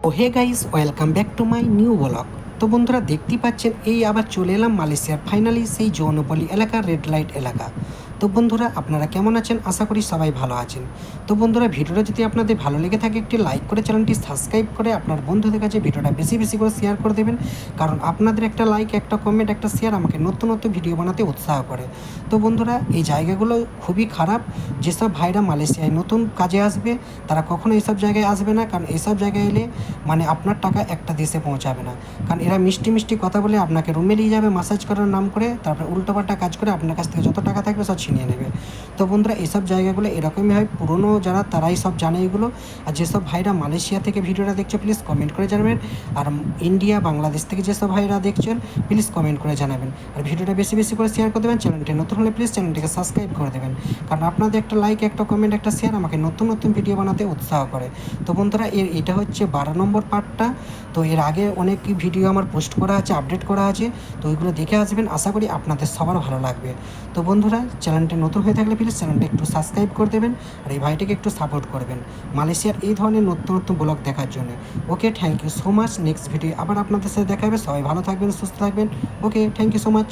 O hey guys, welcome back to my new blog. তো বন্ধুরা, দেখতেই পাচ্ছেন এই আবার চলে এলাম মালয়েশিয়ার ফাইনালি সেই যৌনপল্লী এলাকা, রেড লাইট এলাকা। তো বন্ধুরা, আপনারা কেমন আছেন? আশা করি সবাই ভালো আছেন। তো বন্ধুরা, ভিডিওটা যদি আপনাদের ভালো লেগে থাকে একটি লাইক করে চ্যানেলটি সাবস্ক্রাইব করে আপনার বন্ধুদের কাছে ভিডিওটা বেশি বেশি করে শেয়ার করে দেবেন, কারণ আপনাদের একটা লাইক, একটা কমেন্ট, একটা শেয়ার আমাকে নতুন নতুন ভিডিও বানাতে উৎসাহ করে। তো বন্ধুরা, এই জায়গাগুলো খুবই খারাপ। যেসব ভাইরা মালয়েশিয়ায় নতুন কাজে আসবে তারা কখনো এইসব জায়গায় আসবে না, কারণ এইসব জায়গায় এলে মানে আপনার টাকা একটা দেশে পৌঁছাবে না। কারণ এরা মিষ্টি মিষ্টি কথা বলে আপনাকে রুমে নিয়ে যাবে মাসাজ করার নাম করে, তারপরে উল্টোপাল্টা কাজ করে আপনার কাছ থেকে যত টাকা থাকবে সব ছিনিয়ে নেবে। তো বন্ধুরা, এইসব জায়গাগুলো এরকমই হয়, পুরনো যারা তারাই সব জানে এগুলো। আর যেসব ভাইরা মালয়েশিয়া থেকে ভিডিওটা দেখছো প্লিজ কমেন্ট করে জানাবেন। আর ইন্ডিয়া, বাংলাদেশ থেকে যেসব ভাইরা দেখছেন প্লিজ কমেন্ট করে জানাবেন। আর ভিডিওটা বেশি বেশি করে শেয়ার করে দেবেন। চ্যানেলটি নতুন হলে প্লিজ চ্যানেলটিকে সাবস্ক্রাইব করে দেবেন, কারণ আপনাদের একটা লাইক, একটা কমেন্ট, একটা শেয়ার আমাকে নতুন নতুন ভিডিও বানাতে উৎসাহ করে। তো বন্ধুরা, এটা হচ্ছে 12 নম্বর পার্টটা। তো এর আগে অনেক ভিডিও আমার পোস্ট করা আছে, আপডেট করা আছে, তো ওইগুলো দেখে আসবেন। আশা করি আপনাদের সবার ভালো লাগবে। তো বন্ধুরা, চ্যানেলটি নতুন হয়ে থাকলে প্লিজ চ্যানেলটি একটু সাবস্ক্রাইব করে দেবেন, আর এই ভাইটিকে একটু সাপোর্ট করবেন মালয়েশিয়ার এই ধরনের নতুন নতুন ব্লগ দেখার জন্য। Okay, thank you so much. Next video আবার আপনাদের সাথে দেখা হবে। সবাই ভালো থাকবেন, সুস্থ থাকবেন। ওকে, থ্যাংক ইউ সো মাচ।